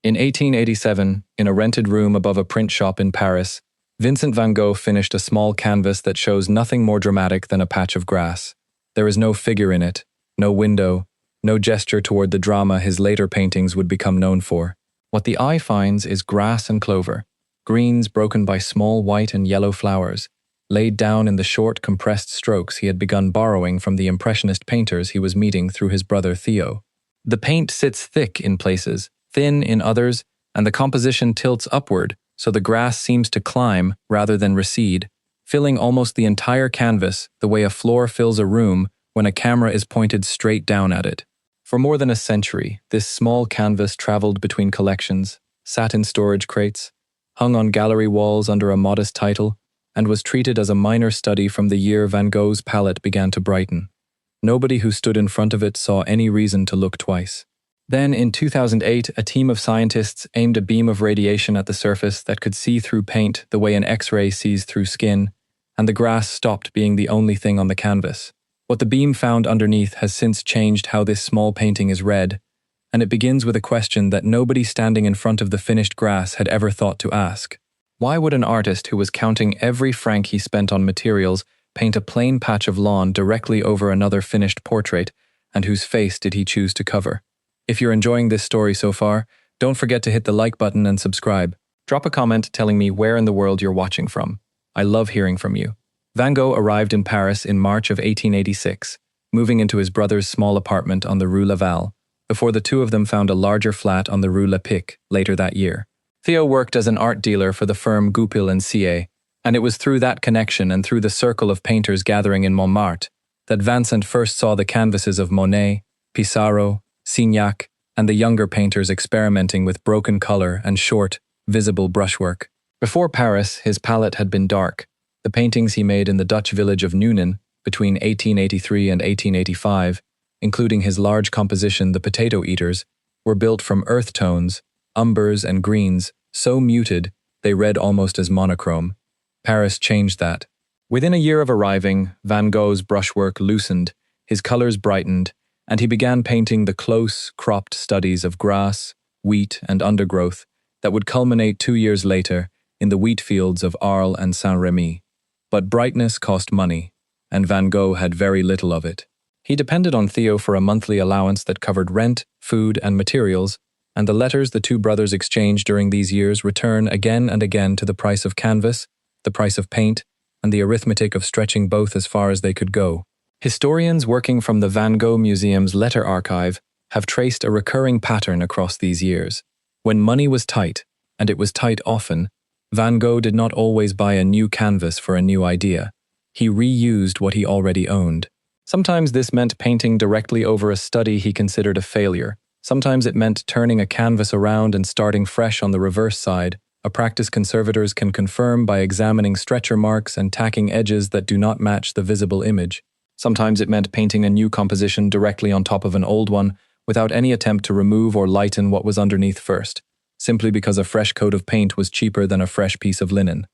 In 1887, in a rented room above a print shop in Paris, Vincent van Gogh finished a small canvas that shows nothing more dramatic than a patch of grass. There is no figure in it, no window, no gesture toward the drama his later paintings would become known for. What the eye finds is grass and clover, greens broken by small white and yellow flowers, laid down in the short, compressed strokes he had begun borrowing from the Impressionist painters he was meeting through his brother Theo. The paint sits thick in places, thin in others, and the composition tilts upward, so the grass seems to climb rather than recede, filling almost the entire canvas the way a floor fills a room when a camera is pointed straight down at it. For more than a century, this small canvas traveled between collections, sat in storage crates, hung on gallery walls under a modest title, and was treated as a minor study from the year Van Gogh's palette began to brighten. Nobody who stood in front of it saw any reason to look twice. Then, in 2008, a team of scientists aimed a beam of radiation at the surface that could see through paint the way an X-ray sees through skin, and the grass stopped being the only thing on the canvas. What the beam found underneath has since changed how this small painting is read, and it begins with a question that nobody standing in front of the finished grass had ever thought to ask. Why would an artist who was counting every franc he spent on materials paint a plain patch of lawn directly over another finished portrait, and whose face did he choose to cover? If you're enjoying this story so far, don't forget to hit the like button and subscribe. Drop a comment telling me where in the world you're watching from. I love hearing from you. Van Gogh arrived in Paris in March of 1886, moving into his brother's small apartment on the Rue Laval, before the two of them found a larger flat on the Rue Lepic later that year. Theo worked as an art dealer for the firm Goupil & Siey, and it was through that connection and through the circle of painters gathering in Montmartre that Vincent first saw the canvases of Monet, Pissarro, Signac, and the younger painters experimenting with broken color and short, visible brushwork. Before Paris, his palette had been dark. The paintings he made in the Dutch village of Nuenen between 1883 and 1885, including his large composition The Potato Eaters, were built from earth tones, umbers and greens, so muted they read almost as monochrome. Paris changed that. Within a year of arriving, Van Gogh's brushwork loosened, his colors brightened, and he began painting the close, cropped studies of grass, wheat, and undergrowth that would culminate 2 years later in the wheat fields of Arles and Saint-Rémy. But brightness cost money, and Van Gogh had very little of it. He depended on Theo for a monthly allowance that covered rent, food, and materials, and the letters the two brothers exchanged during these years return again and again to the price of canvas, the price of paint, and the arithmetic of stretching both as far as they could go. Historians working from the Van Gogh Museum's letter archive have traced a recurring pattern across these years. When money was tight, and it was tight often, Van Gogh did not always buy a new canvas for a new idea. He reused what he already owned. Sometimes this meant painting directly over a study he considered a failure. Sometimes it meant turning a canvas around and starting fresh on the reverse side, a practice conservators can confirm by examining stretcher marks and tacking edges that do not match the visible image. Sometimes it meant painting a new composition directly on top of an old one without any attempt to remove or lighten what was underneath first, simply because a fresh coat of paint was cheaper than a fresh piece of linen.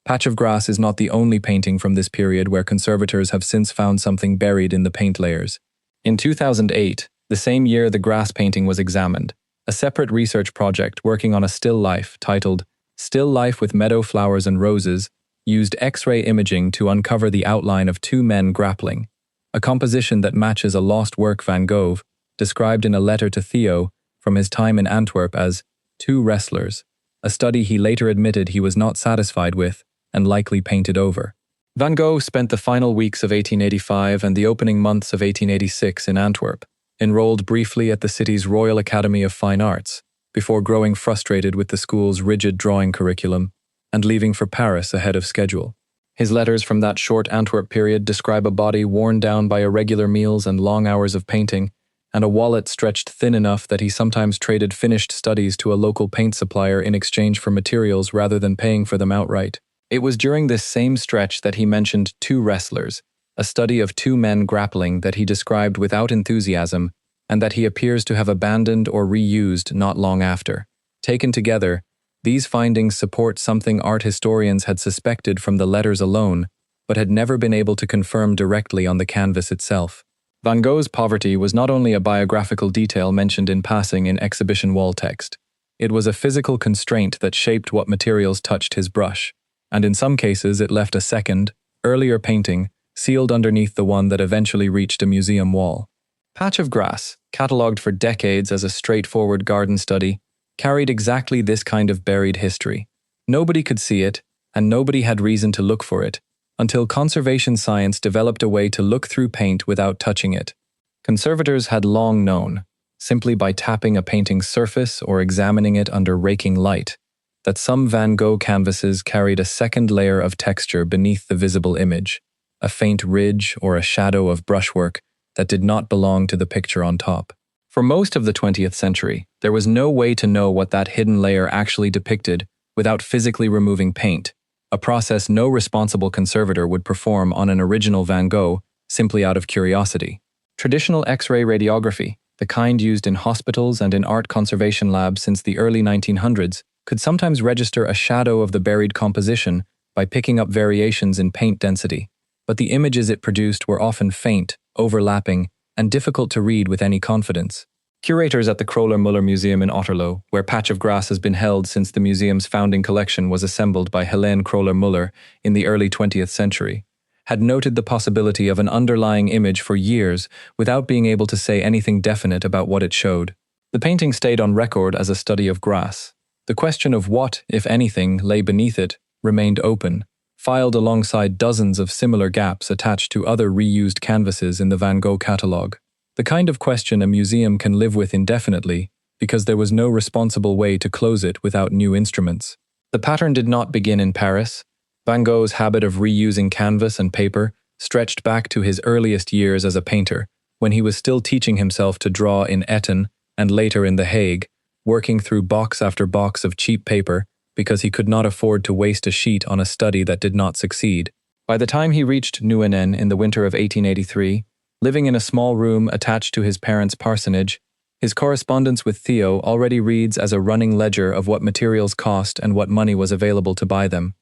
Patch of Grass is not the only painting from this period where conservators have since found something buried in the paint layers. In 2008, the same year the grass painting was examined, a separate research project working on a still life titled Still Life with Meadow Flowers and Roses used X-ray imaging to uncover the outline of two men grappling, a composition that matches a lost work Van Gogh, described in a letter to Theo from his time in Antwerp as two wrestlers, a study he later admitted he was not satisfied with and likely painted over. Van Gogh spent the final weeks of 1885 and the opening months of 1886 in Antwerp, enrolled briefly at the city's Royal Academy of Fine Arts, before growing frustrated with the school's rigid drawing curriculum and leaving for Paris ahead of schedule. His letters from that short Antwerp period describe a body worn down by irregular meals and long hours of painting, and a wallet stretched thin enough that he sometimes traded finished studies to a local paint supplier in exchange for materials rather than paying for them outright. It was during this same stretch that he mentioned Two Wrestlers, a study of two men grappling that he described without enthusiasm and that he appears to have abandoned or reused not long after. Taken together, these findings support something art historians had suspected from the letters alone, but had never been able to confirm directly on the canvas itself. Van Gogh's poverty was not only a biographical detail mentioned in passing in exhibition wall text. It was a physical constraint that shaped what materials touched his brush, and in some cases it left a second, earlier painting sealed underneath the one that eventually reached a museum wall. Patch of Grass, catalogued for decades as a straightforward garden study, carried exactly this kind of buried history. Nobody could see it, and nobody had reason to look for it, until conservation science developed a way to look through paint without touching it. Conservators had long known, simply by tapping a painting's surface or examining it under raking light, that some Van Gogh canvases carried a second layer of texture beneath the visible image, a faint ridge or a shadow of brushwork that did not belong to the picture on top. For most of the 20th century, there was no way to know what that hidden layer actually depicted without physically removing paint, a process no responsible conservator would perform on an original Van Gogh simply out of curiosity. Traditional X-ray radiography, the kind used in hospitals and in art conservation labs since the early 1900s, could sometimes register a shadow of the buried composition by picking up variations in paint density, but the images it produced were often faint, overlapping, and difficult to read with any confidence. Curators at the Kröller-Müller Museum in Otterlo, where Patch of Grass has been held since the museum's founding collection was assembled by Helene Kröller-Müller in the early 20th century, had noted the possibility of an underlying image for years without being able to say anything definite about what it showed. The painting stayed on record as a study of grass. The question of what, if anything, lay beneath it remained open, filed alongside dozens of similar gaps attached to other reused canvases in the Van Gogh catalogue. The kind of question a museum can live with indefinitely, because there was no responsible way to close it without new instruments. The pattern did not begin in Paris. Van Gogh's habit of reusing canvas and paper stretched back to his earliest years as a painter, when he was still teaching himself to draw in Eton and later in The Hague, working through box after box of cheap paper because he could not afford to waste a sheet on a study that did not succeed. By the time he reached Nuenen in the winter of 1883, living in a small room attached to his parents' parsonage, his correspondence with Theo already reads as a running ledger of what materials cost and what money was available to buy them.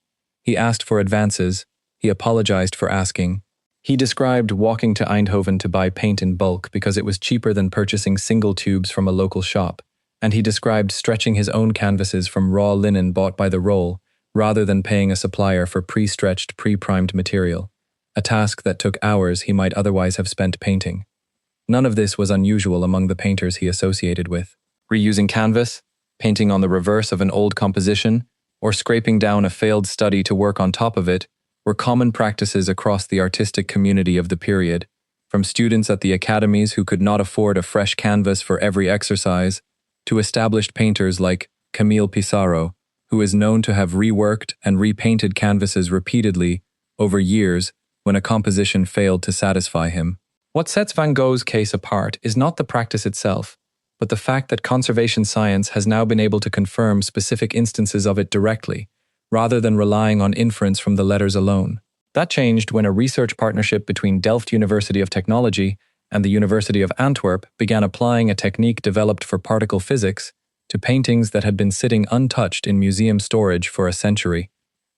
He asked for advances. He apologized for asking. He described walking to Eindhoven to buy paint in bulk because it was cheaper than purchasing single tubes from a local shop, and he described stretching his own canvases from raw linen bought by the roll, rather than paying a supplier for pre-stretched, pre-primed material, a task that took hours he might otherwise have spent painting. None of this was unusual among the painters he associated with. Reusing canvas, painting on the reverse of an old composition, or scraping down a failed study to work on top of it were common practices across the artistic community of the period, from students at the academies who could not afford a fresh canvas for every exercise, to established painters like Camille Pissarro, who is known to have reworked and repainted canvases repeatedly over years when a composition failed to satisfy him. What sets Van Gogh's case apart is not the practice itself, but the fact that conservation science has now been able to confirm specific instances of it directly, rather than relying on inference from the letters alone. That changed when a research partnership between Delft University of Technology and the University of Antwerp began applying a technique developed for particle physics to paintings that had been sitting untouched in museum storage for a century.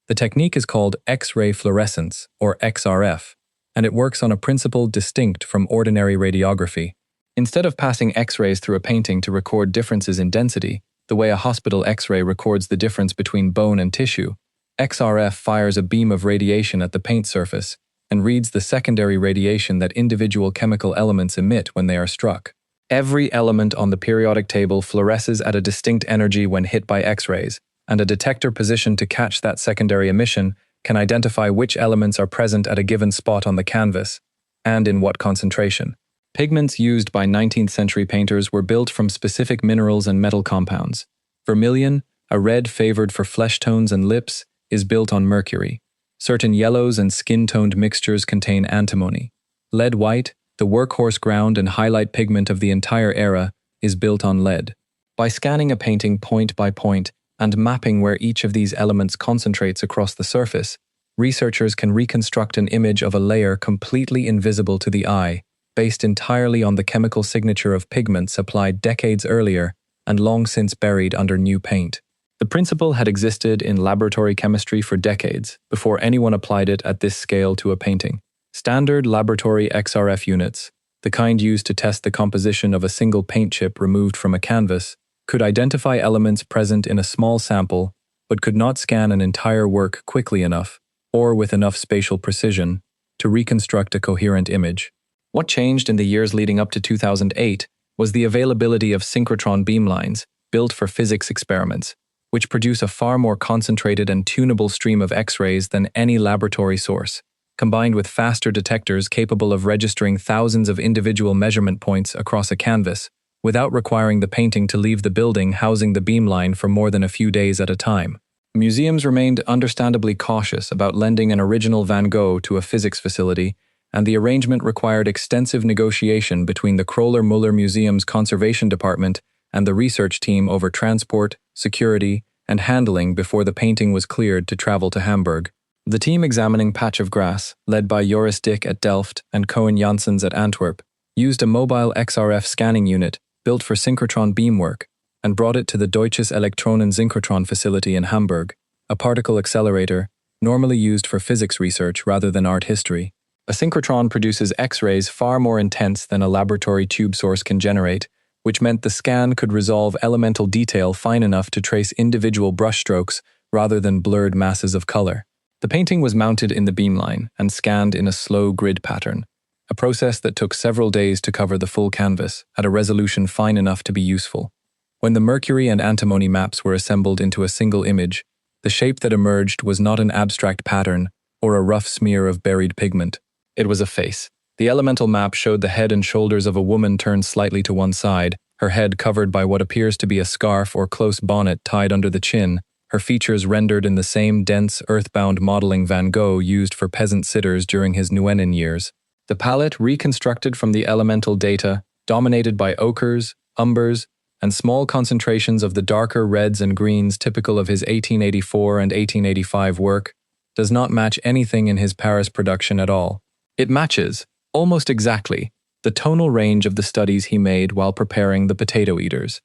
The technique is called X-ray fluorescence, or XRF, and it works on a principle distinct from ordinary radiography. Instead of passing X-rays through a painting to record differences in density, the way a hospital X-ray records the difference between bone and tissue, XRF fires a beam of radiation at the paint surface and reads the secondary radiation that individual chemical elements emit when they are struck. Every element on the periodic table fluoresces at a distinct energy when hit by X-rays, and a detector positioned to catch that secondary emission can identify which elements are present at a given spot on the canvas, and in what concentration. Pigments used by 19th century painters were built from specific minerals and metal compounds. Vermilion, a red favored for flesh tones and lips, is built on mercury. Certain yellows and skin-toned mixtures contain antimony. Lead white, the workhorse ground and highlight pigment of the entire era, is built on lead. By scanning a painting point by point and mapping where each of these elements concentrates across the surface, researchers can reconstruct an image of a layer completely invisible to the eye, based entirely on the chemical signature of pigments applied decades earlier and long since buried under new paint. The principle had existed in laboratory chemistry for decades before anyone applied it at this scale to a painting. Standard laboratory XRF units, the kind used to test the composition of a single paint chip removed from a canvas, could identify elements present in a small sample, but could not scan an entire work quickly enough, or with enough spatial precision, to reconstruct a coherent image. What changed in the years leading up to 2008 was the availability of synchrotron beamlines, built for physics experiments, which produce a far more concentrated and tunable stream of X-rays than any laboratory source, combined with faster detectors capable of registering thousands of individual measurement points across a canvas, without requiring the painting to leave the building housing the beamline for more than a few days at a time. Museums remained understandably cautious about lending an original Van Gogh to a physics facility, and the arrangement required extensive negotiation between the Kröller-Müller Museum's conservation department and the research team over transport, security, and handling before the painting was cleared to travel to Hamburg. The team examining Patch of Grass, led by Joris Dick at Delft and Cohen Janssens at Antwerp, used a mobile XRF scanning unit built for synchrotron beam work and brought it to the Deutsches Elektronensynchrotron facility in Hamburg, a particle accelerator normally used for physics research rather than art history. A synchrotron produces X-rays far more intense than a laboratory tube source can generate, which meant the scan could resolve elemental detail fine enough to trace individual brushstrokes rather than blurred masses of color. The painting was mounted in the beamline and scanned in a slow grid pattern, a process that took several days to cover the full canvas at a resolution fine enough to be useful. When the mercury and antimony maps were assembled into a single image, the shape that emerged was not an abstract pattern or a rough smear of buried pigment. It was a face. The elemental map showed the head and shoulders of a woman turned slightly to one side, her head covered by what appears to be a scarf or close bonnet tied under the chin, her features rendered in the same dense, earthbound modeling Van Gogh used for peasant sitters during his Nuenen years. The palette, reconstructed from the elemental data, dominated by ochres, umbers, and small concentrations of the darker reds and greens typical of his 1884 and 1885 work, does not match anything in his Paris production at all. It matches, almost exactly, the tonal range of the studies he made while preparing The Potato Eaters,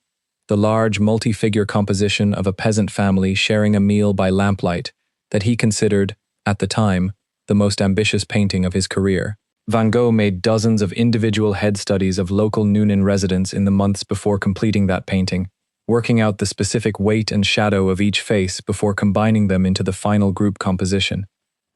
the large multi-figure composition of a peasant family sharing a meal by lamplight that he considered, at the time, the most ambitious painting of his career. Van Gogh made dozens of individual head studies of local Nuenen residents in the months before completing that painting, working out the specific weight and shadow of each face before combining them into the final group composition.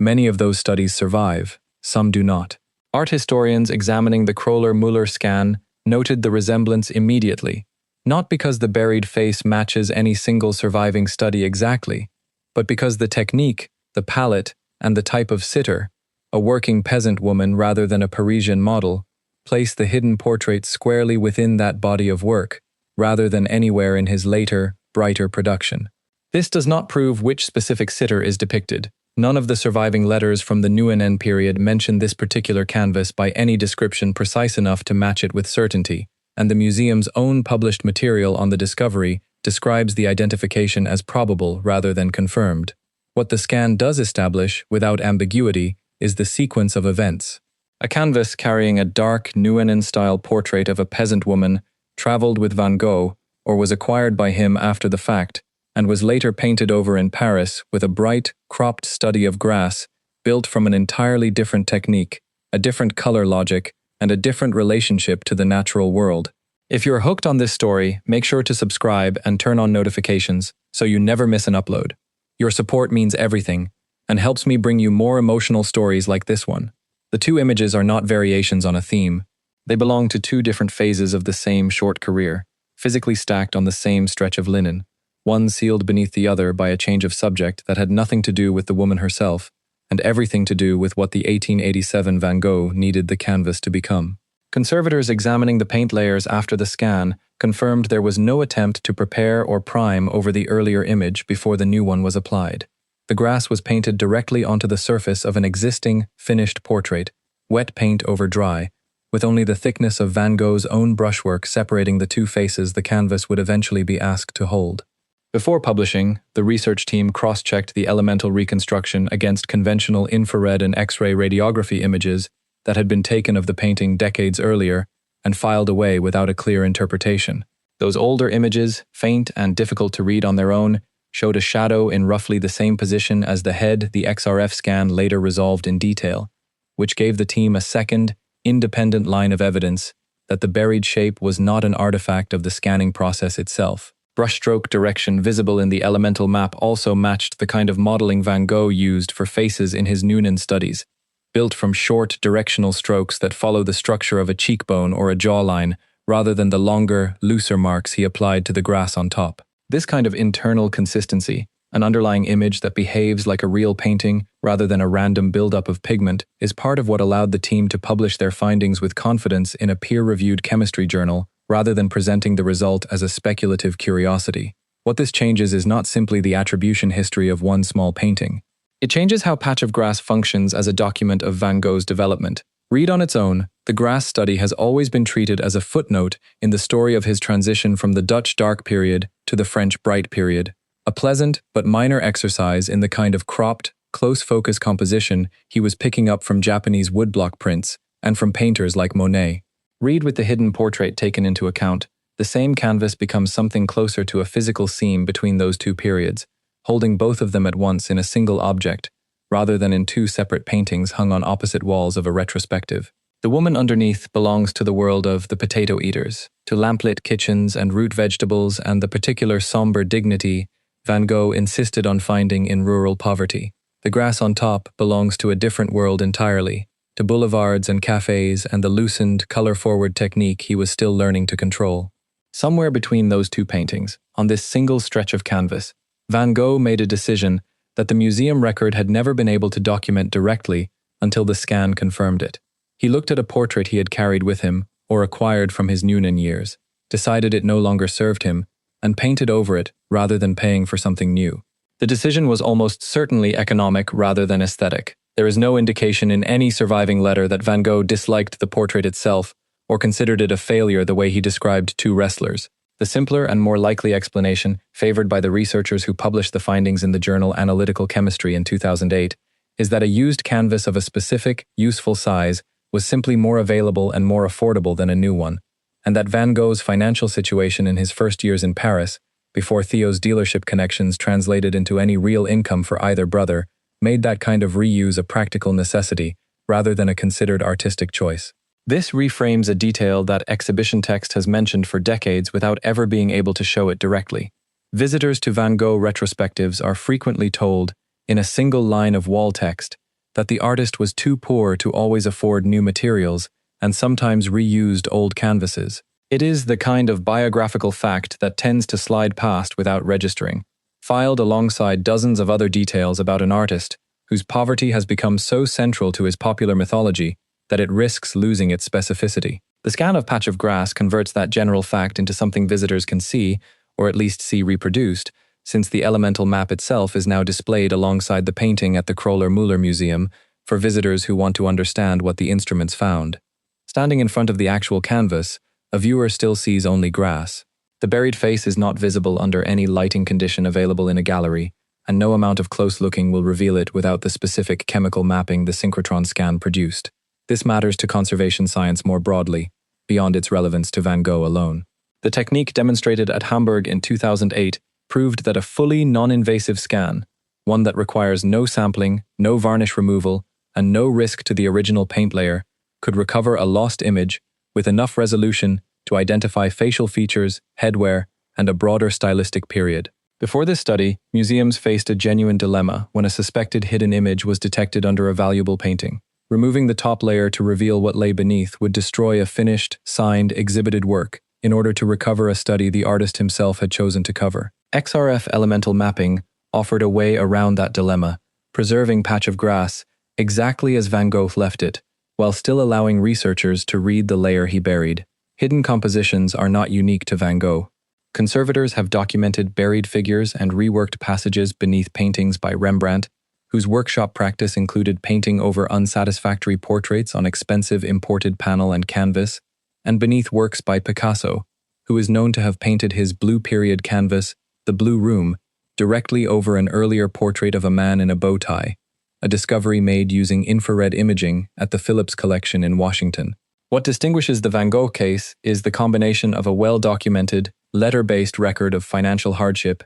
Many of those studies survive, some do not. Art historians examining the Kröller-Müller scan noted the resemblance immediately, not because the buried face matches any single surviving study exactly, but because the technique, the palette, and the type of sitter, a working peasant woman rather than a Parisian model, place the hidden portrait squarely within that body of work, rather than anywhere in his later, brighter production. This does not prove which specific sitter is depicted. None of the surviving letters from the Nuenen-period mention this particular canvas by any description precise enough to match it with certainty, and the museum's own published material on the discovery describes the identification as probable rather than confirmed. What the scan does establish, without ambiguity, is the sequence of events. A canvas carrying a dark Nuenen-style portrait of a peasant woman traveled with Van Gogh, or was acquired by him after the fact, and was later painted over in Paris with a bright, cropped study of grass built from an entirely different technique, a different color logic, and a different relationship to the natural world. If you're hooked on this story, make sure to subscribe and turn on notifications so you never miss an upload. Your support means everything and helps me bring you more emotional stories like this one. The two images are not variations on a theme. They belong to two different phases of the same short career, physically stacked on the same stretch of linen, one sealed beneath the other by a change of subject that had nothing to do with the woman herself, and everything to do with what the 1887 Van Gogh needed the canvas to become. Conservators examining the paint layers after the scan confirmed there was no attempt to prepare or prime over the earlier image before the new one was applied. The grass was painted directly onto the surface of an existing, finished portrait, wet paint over dry, with only the thickness of Van Gogh's own brushwork separating the two faces the canvas would eventually be asked to hold. Before publishing, the research team cross-checked the elemental reconstruction against conventional infrared and X-ray radiography images that had been taken of the painting decades earlier and filed away without a clear interpretation. Those older images, faint and difficult to read on their own, showed a shadow in roughly the same position as the head the XRF scan later resolved in detail, which gave the team a second, independent line of evidence that the buried shape was not an artifact of the scanning process itself. Brushstroke direction visible in the elemental map also matched the kind of modeling Van Gogh used for faces in his Nuenen studies, built from short, directional strokes that follow the structure of a cheekbone or a jawline, rather than the longer, looser marks he applied to the grass on top. This kind of internal consistency, an underlying image that behaves like a real painting rather than a random buildup of pigment, is part of what allowed the team to publish their findings with confidence in a peer-reviewed chemistry journal rather than presenting the result as a speculative curiosity. What this changes is not simply the attribution history of one small painting. It changes how Patch of Grass functions as a document of Van Gogh's development. Read on its own, the grass study has always been treated as a footnote in the story of his transition from the Dutch dark period to the French bright period, a pleasant but minor exercise in the kind of cropped, close-focus composition he was picking up from Japanese woodblock prints and from painters like Monet. Read with the hidden portrait taken into account, the same canvas becomes something closer to a physical seam between those two periods, holding both of them at once in a single object, rather than in two separate paintings hung on opposite walls of a retrospective. The woman underneath belongs to the world of the potato eaters, to lamplit kitchens and root vegetables and the particular somber dignity Van Gogh insisted on finding in rural poverty. The grass on top belongs to a different world entirely, to boulevards and cafes and the loosened, color-forward technique he was still learning to control. Somewhere between those two paintings, on this single stretch of canvas, Van Gogh made a decision that the museum record had never been able to document directly until the scan confirmed it. He looked at a portrait he had carried with him, or acquired from his Nuenen years, decided it no longer served him, and painted over it rather than paying for something new. The decision was almost certainly economic rather than aesthetic. There is no indication in any surviving letter that Van Gogh disliked the portrait itself or considered it a failure the way he described two wrestlers. The simpler and more likely explanation, favored by the researchers who published the findings in the journal Analytical Chemistry in 2008, is that a used canvas of a specific, useful size was simply more available and more affordable than a new one, and that Van Gogh's financial situation in his first years in Paris, before Theo's dealership connections translated into any real income for either brother, made that kind of reuse a practical necessity rather than a considered artistic choice. This reframes a detail that exhibition text has mentioned for decades without ever being able to show it directly. Visitors to Van Gogh retrospectives are frequently told, in a single line of wall text, that the artist was too poor to always afford new materials and sometimes reused old canvases. It is the kind of biographical fact that tends to slide past without registering, filed alongside dozens of other details about an artist whose poverty has become so central to his popular mythology that it risks losing its specificity. The scan of Patch of Grass converts that general fact into something visitors can see, or at least see reproduced, since the elemental map itself is now displayed alongside the painting at the Kröller-Müller Museum for visitors who want to understand what the instruments found. Standing in front of the actual canvas, a viewer still sees only grass. The buried face is not visible under any lighting condition available in a gallery, and no amount of close looking will reveal it without the specific chemical mapping the synchrotron scan produced. This matters to conservation science more broadly, beyond its relevance to Van Gogh alone. The technique demonstrated at Hamburg in 2008 proved that a fully non-invasive scan, one that requires no sampling, no varnish removal, and no risk to the original paint layer, could recover a lost image with enough resolution to identify facial features, headwear, and a broader stylistic period. Before this study, museums faced a genuine dilemma when a suspected hidden image was detected under a valuable painting. Removing the top layer to reveal what lay beneath would destroy a finished, signed, exhibited work in order to recover a study the artist himself had chosen to cover. XRF elemental mapping offered a way around that dilemma, preserving Patch of Grass exactly as Van Gogh left it, while still allowing researchers to read the layer he buried. Hidden compositions are not unique to Van Gogh. Conservators have documented buried figures and reworked passages beneath paintings by Rembrandt, whose workshop practice included painting over unsatisfactory portraits on expensive imported panel and canvas, and beneath works by Picasso, who is known to have painted his Blue Period canvas, The Blue Room, directly over an earlier portrait of a man in a bow tie, a discovery made using infrared imaging at the Phillips Collection in Washington. What distinguishes the Van Gogh case is the combination of a well-documented, letter-based record of financial hardship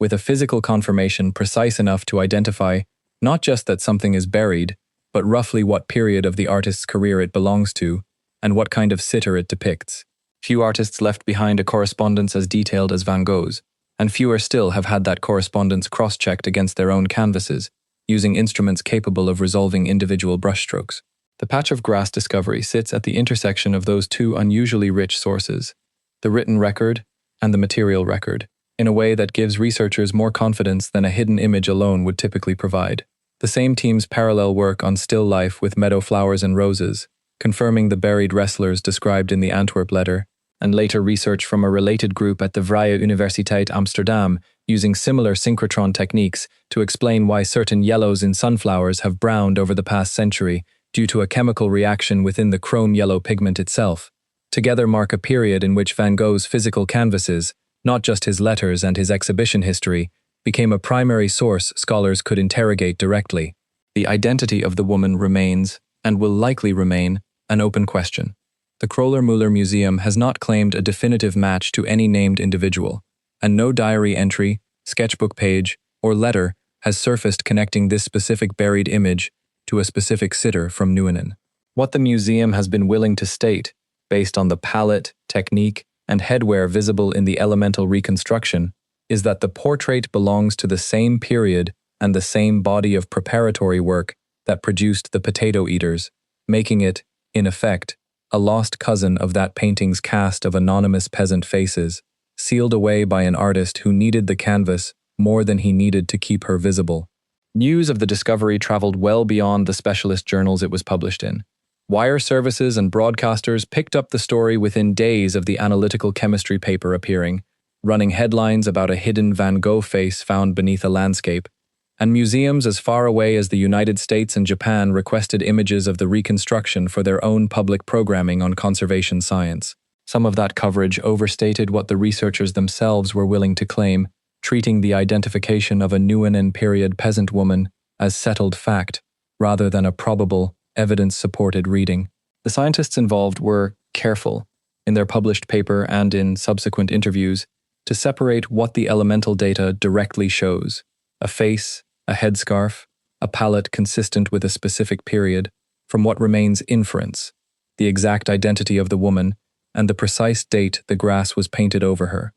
with a physical confirmation precise enough to identify not just that something is buried, but roughly what period of the artist's career it belongs to, and what kind of sitter it depicts. Few artists left behind a correspondence as detailed as Van Gogh's, and fewer still have had that correspondence cross-checked against their own canvases, using instruments capable of resolving individual brushstrokes. The patch of grass discovery sits at the intersection of those two unusually rich sources, the written record and the material record, in a way that gives researchers more confidence than a hidden image alone would typically provide. The same team's parallel work on still life with meadow flowers and roses, confirming the buried wrestlers described in the Antwerp letter, and later research from a related group at the Vrije Universiteit Amsterdam using similar synchrotron techniques to explain why certain yellows in sunflowers have browned over the past century due to a chemical reaction within the chrome yellow pigment itself, together mark a period in which Van Gogh's physical canvases, not just his letters and his exhibition history, became a primary source scholars could interrogate directly. The identity of the woman remains, and will likely remain, an open question. The Kröller-Müller Museum has not claimed a definitive match to any named individual, and no diary entry, sketchbook page, or letter has surfaced connecting this specific buried image to a specific sitter from Nuenen. What the museum has been willing to state, based on the palette, technique, and headwear visible in the elemental reconstruction, is that the portrait belongs to the same period and the same body of preparatory work that produced the potato eaters, making it, in effect, a lost cousin of that painting's cast of anonymous peasant faces, sealed away by an artist who needed the canvas more than he needed to keep her visible. News of the discovery traveled well beyond the specialist journals it was published in. Wire services and broadcasters picked up the story within days of the analytical chemistry paper appearing, running headlines about a hidden Van Gogh face found beneath a landscape, and museums as far away as the United States and Japan requested images of the reconstruction for their own public programming on conservation science. Some of that coverage overstated what the researchers themselves were willing to claim, treating the identification of a Nuenen-period peasant woman as settled fact, rather than a probable, evidence-supported reading. The scientists involved were careful, in their published paper and in subsequent interviews, to separate what the elemental data directly shows: a face, a headscarf, a palette consistent with a specific period, from what remains inference, the exact identity of the woman, and the precise date the grass was painted over her.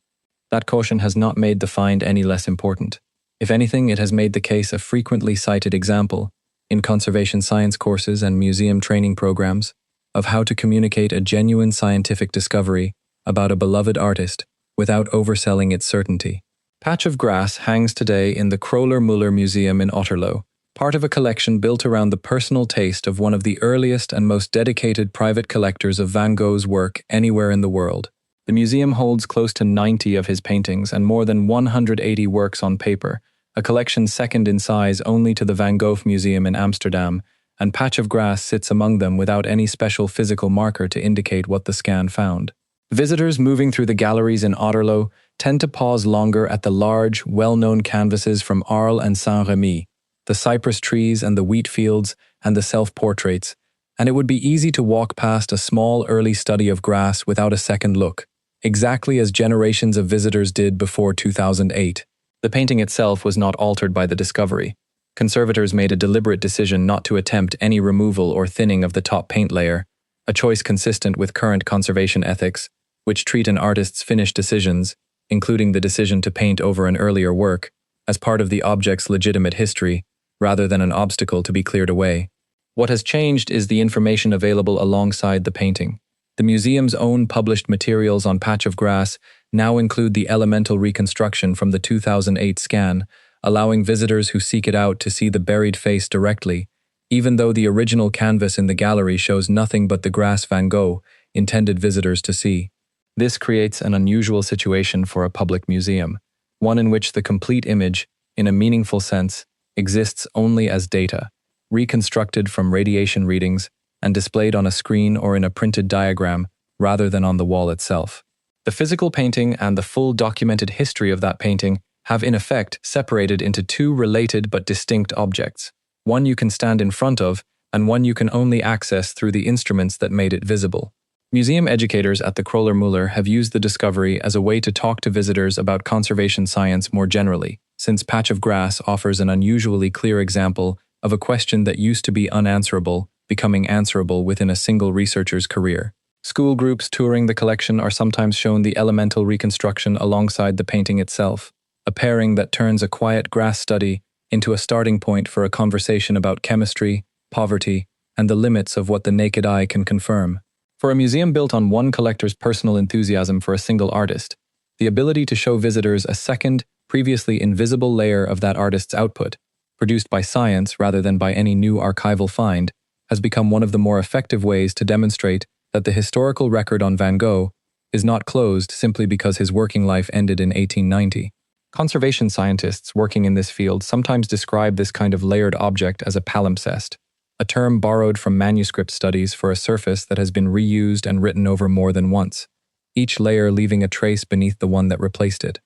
That caution has not made the find any less important. If anything, it has made the case a frequently cited example, in conservation science courses and museum training programs, of how to communicate a genuine scientific discovery about a beloved artist without overselling its certainty. Patch of Grass hangs today in the Kröller-Müller Museum in Otterlo, part of a collection built around the personal taste of one of the earliest and most dedicated private collectors of Van Gogh's work anywhere in the world. The museum holds close to 90 of his paintings and more than 180 works on paper, a collection second in size only to the Van Gogh Museum in Amsterdam, and Patch of Grass sits among them without any special physical marker to indicate what the scan found. Visitors moving through the galleries in Otterlo tend to pause longer at the large, well-known canvases from Arles and Saint-Rémy, the cypress trees and the wheat fields and the self-portraits, and it would be easy to walk past a small early study of grass without a second look, exactly as generations of visitors did before 2008. The painting itself was not altered by the discovery. Conservators made a deliberate decision not to attempt any removal or thinning of the top paint layer, a choice consistent with current conservation ethics, which treat an artist's finished decisions, including the decision to paint over an earlier work, as part of the object's legitimate history, rather than an obstacle to be cleared away. What has changed is the information available alongside the painting. The museum's own published materials on Patch of Grass now include the elemental reconstruction from the 2008 scan, allowing visitors who seek it out to see the buried face directly, even though the original canvas in the gallery shows nothing but the grass Van Gogh intended visitors to see. This creates an unusual situation for a public museum, one in which the complete image, in a meaningful sense, exists only as data, reconstructed from radiation readings and displayed on a screen or in a printed diagram rather than on the wall itself. The physical painting and the full documented history of that painting have in effect separated into two related but distinct objects, one you can stand in front of and one you can only access through the instruments that made it visible. Museum educators at the Kröller-Müller have used the discovery as a way to talk to visitors about conservation science more generally, since Patch of Grass offers an unusually clear example of a question that used to be unanswerable becoming answerable within a single researcher's career. School groups touring the collection are sometimes shown the elemental reconstruction alongside the painting itself, a pairing that turns a quiet grass study into a starting point for a conversation about chemistry, poverty, and the limits of what the naked eye can confirm. For a museum built on one collector's personal enthusiasm for a single artist, the ability to show visitors a second, previously invisible layer of that artist's output, produced by science rather than by any new archival find, has become one of the more effective ways to demonstrate that the historical record on Van Gogh is not closed simply because his working life ended in 1890. Conservation scientists working in this field sometimes describe this kind of layered object as a palimpsest, a term borrowed from manuscript studies for a surface that has been reused and written over more than once, each layer leaving a trace beneath the one that replaced it.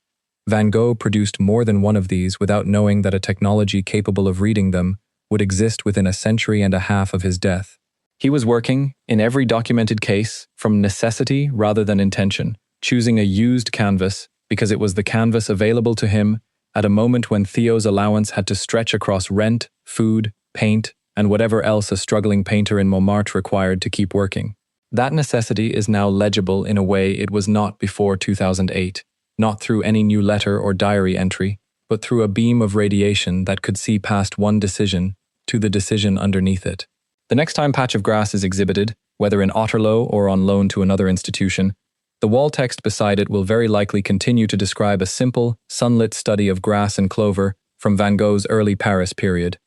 Van Gogh produced more than one of these without knowing that a technology capable of reading them would exist within a century and a half of his death. He was working, in every documented case, from necessity rather than intention, choosing a used canvas because it was the canvas available to him at a moment when Theo's allowance had to stretch across rent, food, paint, and whatever else a struggling painter in Montmartre required to keep working. That necessity is now legible in a way it was not before 2008, not through any new letter or diary entry, but through a beam of radiation that could see past one decision to the decision underneath it. The next time Patch of Grass is exhibited, whether in Otterlo or on loan to another institution, the wall text beside it will very likely continue to describe a simple, sunlit study of grass and clover from Van Gogh's early Paris period.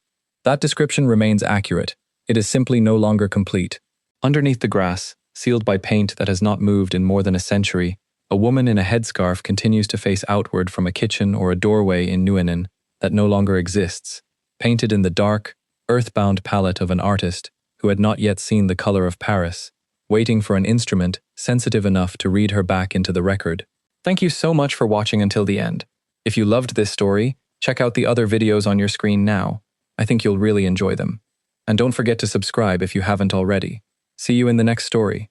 That description remains accurate. It is simply no longer complete. Underneath the grass, sealed by paint that has not moved in more than a century, a woman in a headscarf continues to face outward from a kitchen or a doorway in Nuenen that no longer exists, painted in the dark, earthbound palette of an artist who had not yet seen the color of Paris, waiting for an instrument sensitive enough to read her back into the record. Thank you so much for watching until the end. If you loved this story, check out the other videos on your screen now. I think you'll really enjoy them. And don't forget to subscribe if you haven't already. See you in the next story.